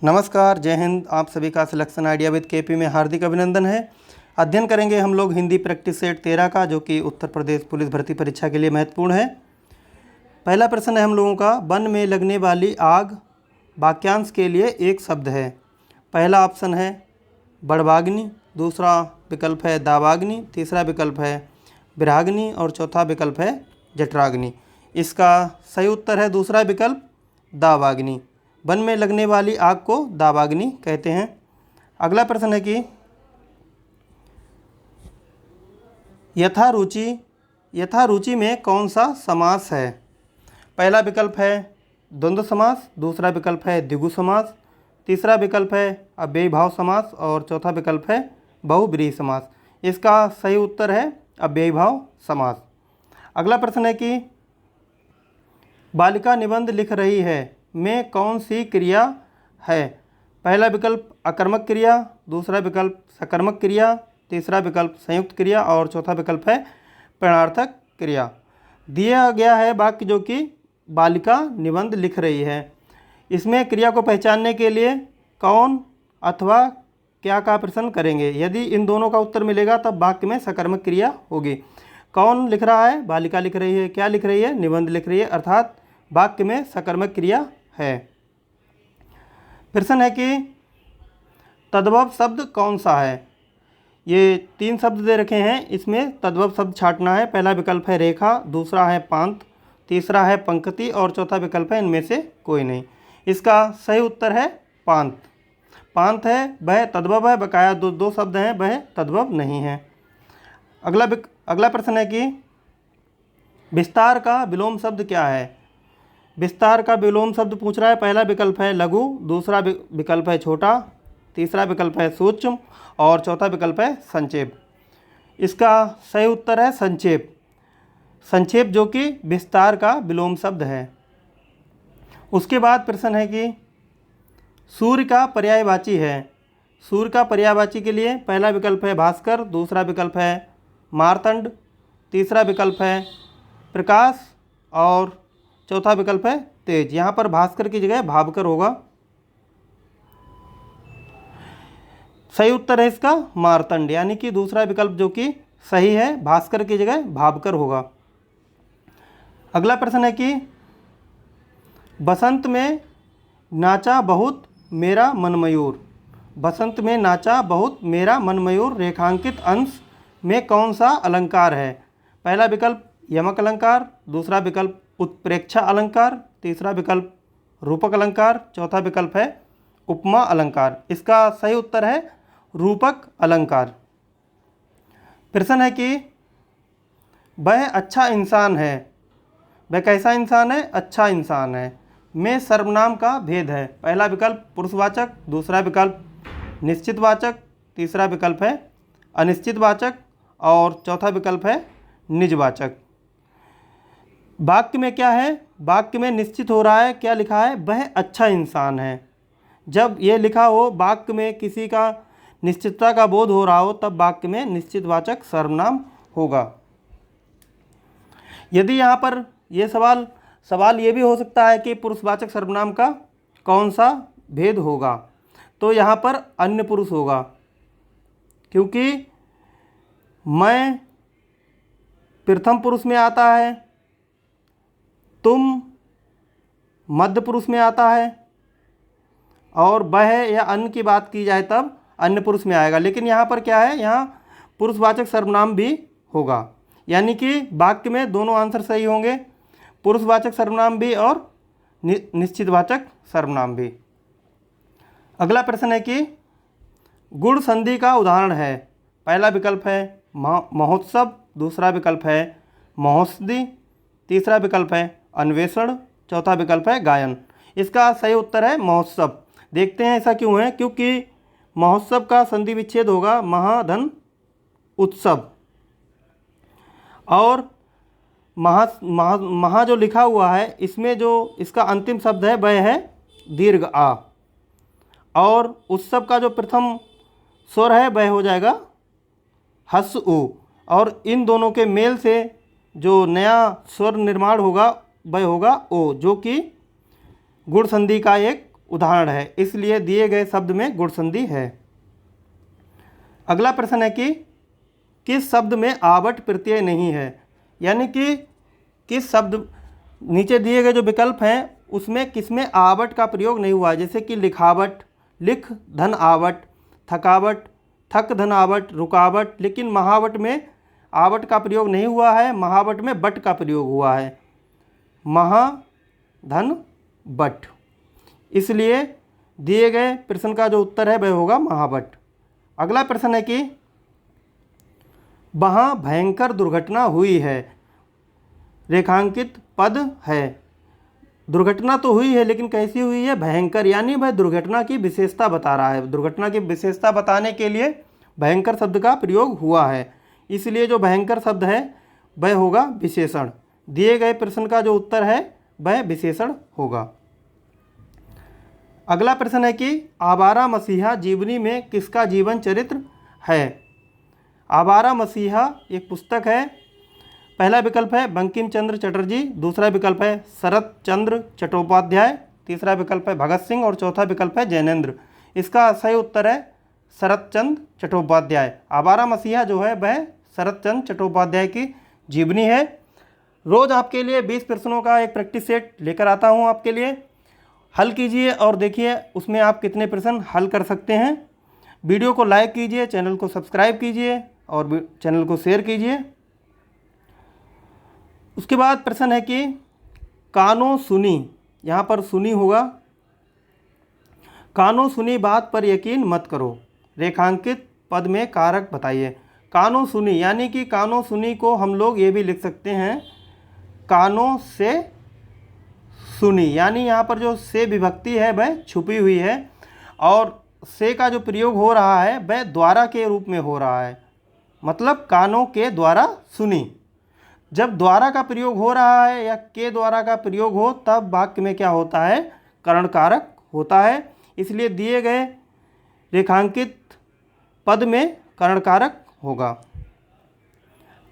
नमस्कार, जय हिंद। आप सभी का सिलेक्शन आइडिया विद केपी में हार्दिक अभिनंदन है। अध्ययन करेंगे हम लोग हिंदी प्रैक्टिस सेट 13 का, जो कि उत्तर प्रदेश पुलिस भर्ती परीक्षा के लिए महत्वपूर्ण है। पहला प्रश्न है हम लोगों का, वन में लगने वाली आग वाक्यांश के लिए एक शब्द है। पहला ऑप्शन है बड़वाग्नि, दूसरा विकल्प है दावाग्नि, तीसरा विकल्प है विराग्नि और चौथा विकल्प है जठराग्नि। इसका सही उत्तर है दूसरा विकल्प दावाग्नि। वन में लगने वाली आग को दावाग्नि कहते हैं। अगला प्रश्न है कि यथारुचि में कौन सा समास है। पहला विकल्प है द्वंद्व समास, दूसरा विकल्प है द्विगु समास, तीसरा विकल्प है अव्ययीभाव समास और चौथा विकल्प है बहुब्रीहि समास। इसका सही उत्तर है अव्ययीभाव समास। अगला प्रश्न है कि बालिका निबंध लिख रही है में कौन सी क्रिया है। पहला विकल्प अकर्मक क्रिया, दूसरा विकल्प सकर्मक क्रिया, तीसरा विकल्प संयुक्त क्रिया और चौथा विकल्प है परिणार्थक क्रिया। दिया गया है वाक्य जो कि बालिका निबंध लिख रही है। इसमें क्रिया को पहचानने के लिए कौन अथवा क्या का प्रश्न करेंगे। यदि इन दोनों का उत्तर मिलेगा तब वाक्य में सकर्मक क्रिया होगी। कौन लिख रहा है, बालिका लिख रही है। क्या लिख रही है, निबंध लिख रही है, अर्थात वाक्य में सकर्मक क्रिया है। प्रश्न है कि तद्भव शब्द कौन सा है। ये 3 शब्द दे रखे हैं, इसमें तद्भव शब्द छांटना है। पहला विकल्प है रेखा, दूसरा है पांत, तीसरा है पंक्ति और चौथा विकल्प है इनमें से कोई नहीं। इसका सही उत्तर है पांत। पांत है वह तद्भव है, बकाया दो शब्द हैं वह तद्भव नहीं है। अगला प्रश्न है कि विस्तार का विलोम शब्द क्या है। विस्तार का विलोम शब्द पूछ रहा है। पहला विकल्प है लघु, दूसरा विकल्प है छोटा, तीसरा विकल्प है सूक्ष्म और चौथा विकल्प है संक्षेप। इसका सही उत्तर है संक्षेप। संक्षेप जो कि विस्तार का विलोम शब्द है। उसके बाद प्रश्न है कि सूर्य का पर्यायवाची है। सूर्य का पर्यायवाची के लिए पहला विकल्प है भास्कर, दूसरा विकल्प है मार्तंड, तीसरा विकल्प है प्रकाश और चौथा विकल्प है तेज। यहाँ पर भास्कर की जगह भावकर होगा। सही उत्तर है इसका मार्तंड, यानी कि दूसरा विकल्प जो कि सही है, भास्कर की जगह भावकर होगा। अगला प्रश्न है कि बसंत में नाचा बहुत मेरा मनमयूर। बसंत में नाचा बहुत मेरा मनमयूर रेखांकित अंश में कौन सा अलंकार है। पहला विकल्प यमक अलंकार, दूसरा विकल्प उत्प्रेक्षा अलंकार, तीसरा विकल्प रूपक अलंकार, चौथा विकल्प है उपमा अलंकार। इसका सही उत्तर है रूपक अलंकार। प्रश्न है कि वह अच्छा इंसान है। वह कैसा इंसान है, अच्छा इंसान है में सर्वनाम का भेद है। पहला विकल्प पुरुषवाचक, दूसरा विकल्प निश्चितवाचक, तीसरा विकल्प है अनिश्चितवाचक और चौथा विकल्प है निजवाचक। वाक्य में क्या है, वाक्य में निश्चित हो रहा है, क्या लिखा है, वह अच्छा इंसान है। जब ये लिखा हो वाक्य में किसी का निश्चितता का बोध हो रहा हो तब वाक्य में निश्चितवाचक सर्वनाम होगा। यदि यहाँ पर ये सवाल ये भी हो सकता है कि पुरुषवाचक सर्वनाम का कौन सा भेद होगा, तो यहाँ पर अन्य पुरुष होगा, क्योंकि मैं प्रथम पुरुष में आता है, तुम मध्य पुरुष में आता है और वह या अन्य की बात की जाए तब अन्य पुरुष में आएगा। लेकिन यहाँ पर क्या है, यहाँ पुरुषवाचक सर्वनाम भी होगा, यानी कि वाक्य में दोनों आंसर सही होंगे, पुरुषवाचक सर्वनाम भी और निश्चितवाचक सर्वनाम भी। अगला प्रश्न है कि गुण संधि का उदाहरण है। पहला विकल्प है महोत्सव, दूसरा विकल्प है महोत्सवी, तीसरा विकल्प है अन्वेषण, चौथा विकल्प है गायन। इसका सही उत्तर है महोत्सव। देखते हैं ऐसा क्यों है, क्योंकि महोत्सव का संधि विच्छेद होगा महाधन उत्सव और महा जो लिखा हुआ है इसमें जो इसका अंतिम शब्द है वह है दीर्घ आ और उत्सव का जो प्रथम स्वर है वह हो जाएगा हस उ और इन दोनों के मेल से जो नया स्वर निर्माण होगा वह होगा ओ, जो कि गुण संधि का एक उदाहरण है, इसलिए दिए गए शब्द में गुण संधि है। अगला प्रश्न है कि किस शब्द में आवट प्रत्यय नहीं है, यानी कि किस शब्द, नीचे दिए गए जो विकल्प हैं उसमें किसमें आवट का प्रयोग नहीं हुआ है, जैसे कि लिखावट, लिख धन आवट, थकावट, थक धन आवट, रुकावट, लेकिन महावट में आवट का प्रयोग नहीं हुआ है, महावट में बट का प्रयोग हुआ है, महा धन बट, इसलिए दिए गए प्रश्न का जो उत्तर है वह होगा महावट। अगला प्रश्न है कि वहाँ भयंकर दुर्घटना हुई है, रेखांकित पद है। दुर्घटना तो हुई है लेकिन कैसी हुई है, भयंकर, यानी वह दुर्घटना की विशेषता बता रहा है। दुर्घटना की विशेषता बताने के लिए भयंकर शब्द का प्रयोग हुआ है, इसलिए जो भयंकर शब्द है वह होगा विशेषण। दिए गए प्रश्न का जो उत्तर है वह विशेषण होगा। अगला प्रश्न है कि आवारा मसीहा जीवनी में किसका जीवन चरित्र है। आवारा मसीहा एक पुस्तक है। पहला विकल्प है बंकिम चंद्र चटर्जी, दूसरा विकल्प है शरत चंद्र चट्टोपाध्याय, तीसरा विकल्प है भगत सिंह और चौथा विकल्प है जैनेंद्र। इसका सही उत्तर है शरत चंद्र चट्टोपाध्याय। आवारा मसीहा जो है वह शरत चंद्र चट्टोपाध्याय की जीवनी है। रोज़ आपके लिए 20 प्रश्नों का एक प्रैक्टिस सेट लेकर आता हूँ आपके लिए, हल कीजिए और देखिए उसमें आप कितने प्रश्न हल कर सकते हैं। वीडियो को लाइक कीजिए, चैनल को सब्सक्राइब कीजिए और चैनल को शेयर कीजिए। उसके बाद प्रश्न है कि कानो सुनी, यहाँ पर सुनी होगा, कानो सुनी बात पर यकीन मत करो, रेखांकित पद में कारक बताइए। कानो सुनी, यानी कि कानो सुनी को हम लोग ये भी लिख सकते हैं कानो से सुनी, यानी यहाँ पर जो से विभक्ति है वह छुपी हुई है और से का जो प्रयोग हो रहा है वह द्वारा के रूप में हो रहा है, मतलब कानों के द्वारा सुनी। जब द्वारा का प्रयोग हो रहा है या के द्वारा का प्रयोग हो तब वाक्य में क्या होता है, करण कारक होता है, इसलिए दिए गए रेखांकित पद में करण कारक होगा।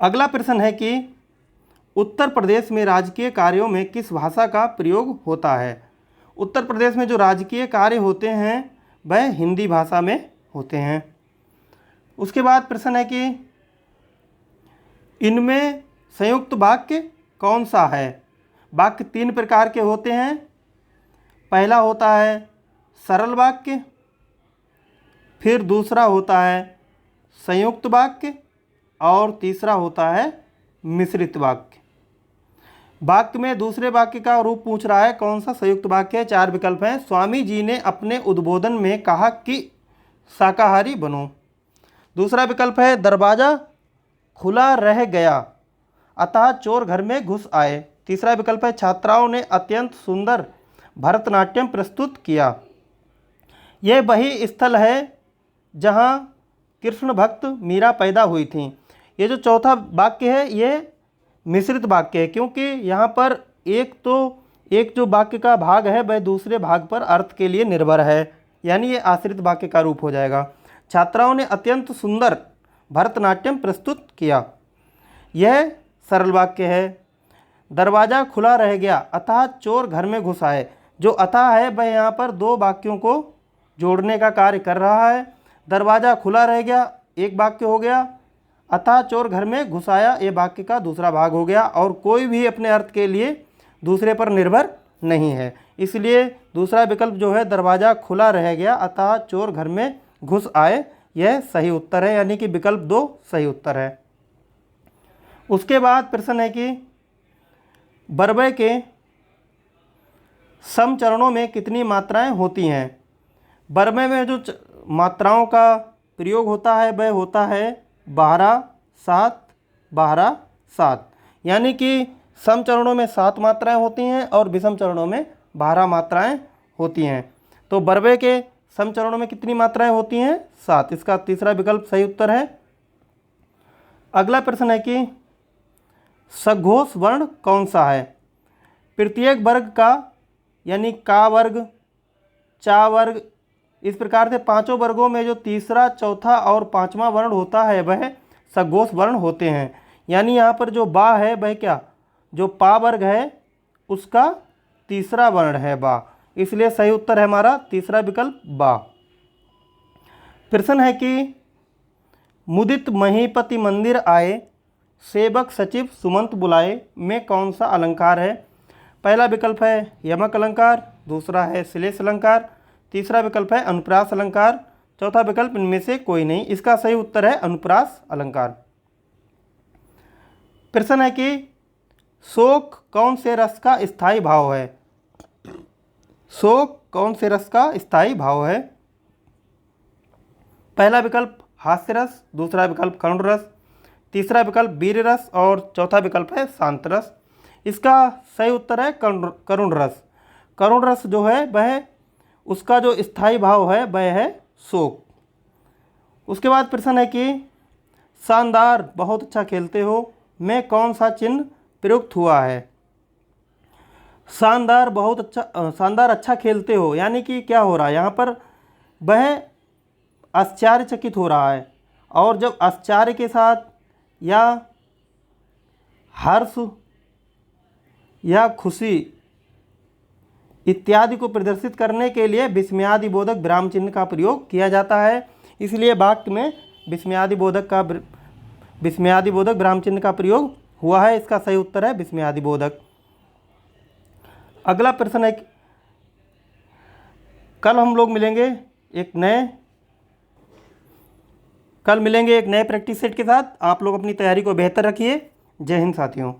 अगला प्रश्न है कि उत्तर प्रदेश में राजकीय कार्यों में किस भाषा का प्रयोग होता है। उत्तर प्रदेश में जो राजकीय कार्य होते हैं वह हिंदी भाषा में होते हैं। उसके बाद प्रश्न है कि इनमें संयुक्त वाक्य कौन सा है। वाक्य 3 प्रकार के होते हैं। पहला होता है सरल वाक्य, फिर दूसरा होता है संयुक्त वाक्य और तीसरा होता है मिश्रित वाक्य। वाक्य में दूसरे वाक्य का रूप पूछ रहा है, कौन सा संयुक्त वाक्य है। 4 विकल्प हैं। स्वामी जी ने अपने उद्बोधन में कहा कि शाकाहारी बनो। दूसरा विकल्प है दरवाज़ा खुला रह गया अतः चोर घर में घुस आए। तीसरा विकल्प है छात्राओं ने अत्यंत सुंदर भरतनाट्यम प्रस्तुत किया। यह वही स्थल है जहाँ कृष्ण भक्त मीरा पैदा हुई थी। ये जो चौथा वाक्य है ये मिश्रित वाक्य है, क्योंकि यहाँ पर एक जो वाक्य का भाग है वह दूसरे भाग पर अर्थ के लिए निर्भर है, यानी ये आश्रित वाक्य का रूप हो जाएगा। छात्राओं ने अत्यंत सुंदर भरतनाट्यम प्रस्तुत किया, यह सरल वाक्य है। दरवाज़ा खुला रह गया अतः चोर घर में घुस आए, जो अतः है वह यहाँ पर 2 वाक्यों को जोड़ने का कार्य कर रहा है। दरवाज़ा खुला रह गया एक वाक्य हो गया, अतः चोर घर में घुस आया ये वाक्य का दूसरा भाग हो गया, और कोई भी अपने अर्थ के लिए दूसरे पर निर्भर नहीं है, इसलिए दूसरा विकल्प जो है दरवाज़ा खुला रह गया अतः चोर घर में घुस आए यह सही उत्तर है, यानी कि विकल्प 2 सही उत्तर है। उसके बाद प्रश्न है कि बरबे के समचरणों में कितनी मात्राएं होती हैं। बरबे में जो मात्राओं का प्रयोग होता है वह होता है 12, 7, 12, 7, यानी कि समचरणों में 7 मात्राएं होती हैं और विषम चरणों में 12 मात्राएं होती हैं। तो बरबे के समचरणों में कितनी मात्राएं होती हैं, 7। इसका तीसरा विकल्प सही उत्तर है। अगला प्रश्न है कि सघोष वर्ण कौन सा है। प्रत्येक वर्ग का यानी का वर्ग, चा वर्ग, इस प्रकार से 5 वर्गों में जो तीसरा, चौथा और 5वां वर्ण होता है वह सघोष वर्ण होते हैं। यानी यहाँ पर जो बा है वह क्या, जो पा वर्ग है उसका तीसरा वर्ण है बा, इसलिए सही उत्तर है हमारा तीसरा विकल्प बा। प्रश्न है कि मुदित महीपति मंदिर आए, सेवक सचिव सुमंत बुलाए में कौन सा अलंकार है? पहला विकल्प है यमक अलंकार, दूसरा है श्लेष अलंकार, तीसरा विकल्प है अनुप्रास अलंकार, चौथा विकल्प इनमें से कोई नहीं। इसका सही उत्तर है अनुप्रास अलंकार। प्रश्न है कि शोक कौन से रस का स्थायी भाव है? शोक कौन से रस का स्थायी भाव है? पहला विकल्प हास्य रस, दूसरा विकल्प करुण रस, तीसरा विकल्प वीर रस और चौथा विकल्प है शांत रस। इसका सही उत्तर है करुण रस। करुण रस जो है वह उसका जो स्थायी भाव है वह है शोक। उसके बाद प्रश्न है कि शानदार बहुत अच्छा खेलते हो में कौन सा चिन्ह प्रयुक्त हुआ है? शानदार बहुत अच्छा, शानदार अच्छा खेलते हो यानी कि क्या हो रहा है यहाँ पर, वह आश्चर्यचकित हो रहा है, और जब आश्चर्य के साथ या हर्ष या खुशी इत्यादि को प्रदर्शित करने के लिए विस्मयादिबोधक विराम चिन्ह का प्रयोग किया जाता है। इसलिए वाक्य में विस्मयादिबोधक विराम चिन्ह का प्रयोग हुआ है। इसका सही उत्तर है विस्मयादिबोधक। अगला प्रश्न है, कल मिलेंगे एक नए प्रैक्टिस सेट के साथ। आप लोग अपनी तैयारी को बेहतर रखिए। जय हिंद साथियों।